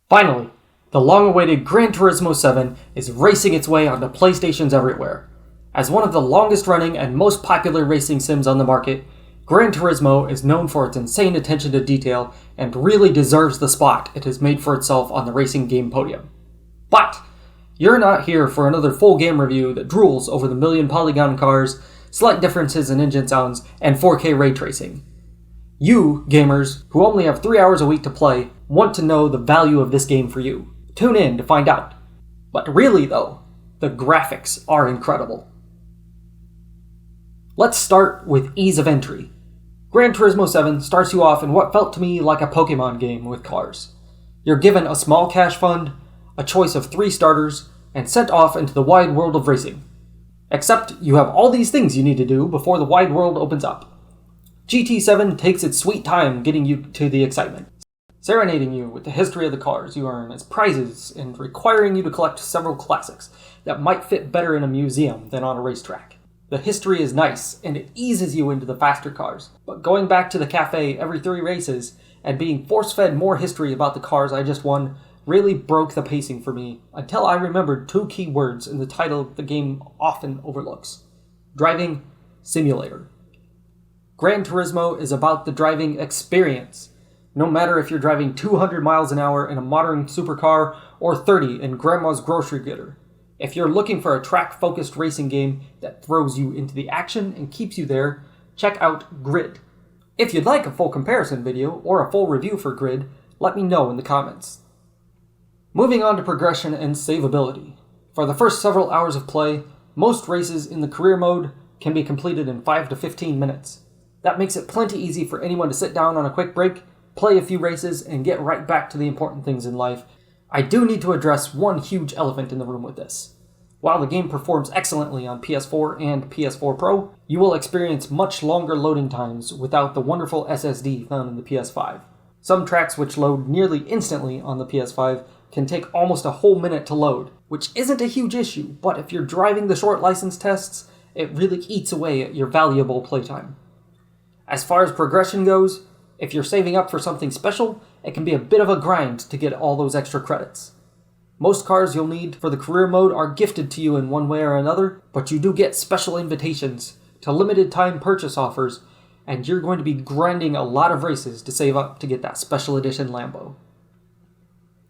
Finally, the long-awaited Gran Turismo 7 is racing its way onto PlayStations everywhere. As one of the longest-running and most popular racing sims on the market, Gran Turismo is known for its insane attention to detail and really deserves the spot it has made for itself on the racing game podium. But you're not here for another full game review that drools over the million polygon cars, slight differences in engine sounds, and 4K ray tracing. You, gamers, who only have 3 hours a week to play, want to know the value of this game for you. Tune in to find out. But really though, the graphics are incredible. Let's start with ease of entry. Gran Turismo 7 starts you off in what felt to me like a Pokemon game with cars. You're given a small cash fund, a choice of 3 starters, and sent off into the wide world of racing. Except you have all these things you need to do before the wide world opens up. GT7 takes its sweet time getting you to the excitement, serenading you with the history of the cars you earn as prizes and requiring you to collect several classics that might fit better in a museum than on a racetrack. The history is nice, and it eases you into the faster cars, but going back to the cafe every 3 races and being force-fed more history about the cars I just won really broke the pacing for me until I remembered 2 key words in the title the game often overlooks: driving simulator. Gran Turismo is about the driving experience. No matter if you're driving 200 miles an hour in a modern supercar or 30 in grandma's grocery getter. If you're looking for a track-focused racing game that throws you into the action and keeps you there, check out Grid. If you'd like a full comparison video or a full review for Grid, let me know in the comments. Moving on to progression and saveability. For the first several hours of play, most races in the career mode can be completed in 5 to 15 minutes. That makes it plenty easy for anyone to sit down on a quick break, play a few races, and get right back to the important things in life. I do need to address one huge elephant in the room with this. While the game performs excellently on PS4 and PS4 Pro, you will experience much longer loading times without the wonderful SSD found in the PS5. Some tracks which load nearly instantly on the PS5 can take almost a whole minute to load, which isn't a huge issue, but if you're driving the short license tests, it really eats away at your valuable playtime. As far as progression goes, if you're saving up for something special, it can be a bit of a grind to get all those extra credits. Most cars you'll need for the career mode are gifted to you in one way or another, but you do get special invitations to limited time purchase offers, and you're going to be grinding a lot of races to save up to get that special edition Lambo.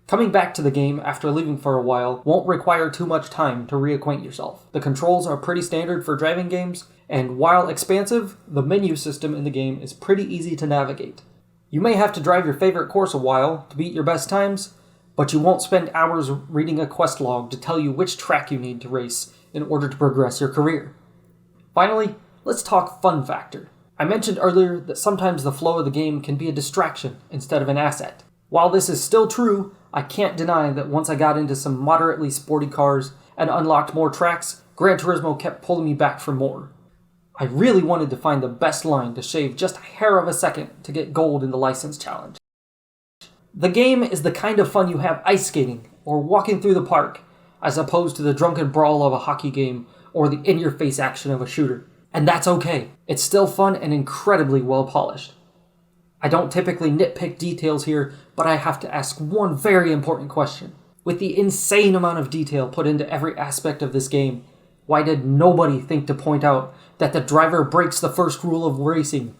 Coming back to the game after leaving for a while won't require too much time to reacquaint yourself. The controls are pretty standard for driving games, and while expansive, the menu system in the game is pretty easy to navigate. You may have to drive your favorite course a while to beat your best times, but you won't spend hours reading a quest log to tell you which track you need to race in order to progress your career. Finally, let's talk fun factor. I mentioned earlier that sometimes the flow of the game can be a distraction instead of an asset. While this is still true, I can't deny that once I got into some moderately sporty cars and unlocked more tracks, Gran Turismo kept pulling me back for more. I really wanted to find the best line to shave just a hair of a second to get gold in the license challenge. The game is the kind of fun you have ice skating or walking through the park, as opposed to the drunken brawl of a hockey game or the in-your-face action of a shooter. And that's okay. It's still fun and incredibly well polished. I don't typically nitpick details here, but I have to ask one very important question. With the insane amount of detail put into every aspect of this game, why did nobody think to point out that the driver breaks the first rule of racing?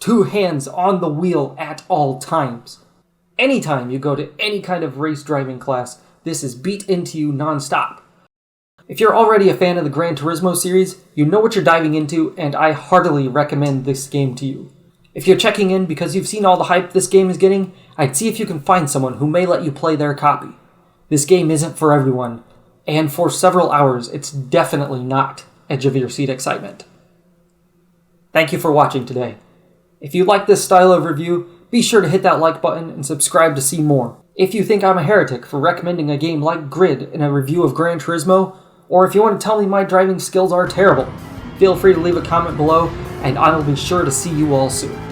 2 hands on the wheel at all times. Anytime you go to any kind of race driving class, this is beat into you non-stop. If you're already a fan of the Gran Turismo series, you know what you're diving into, and I heartily recommend this game to you. If you're checking in because you've seen all the hype this game is getting, I'd see if you can find someone who may let you play their copy. This game isn't for everyone, and for several hours, it's definitely not edge-of-your-seat excitement. Thank you for watching today. If you like this style of review, be sure to hit that like button and subscribe to see more. If you think I'm a heretic for recommending a game like Grid in a review of Gran Turismo, or if you want to tell me my driving skills are terrible, feel free to leave a comment below, and I will be sure to see you all soon.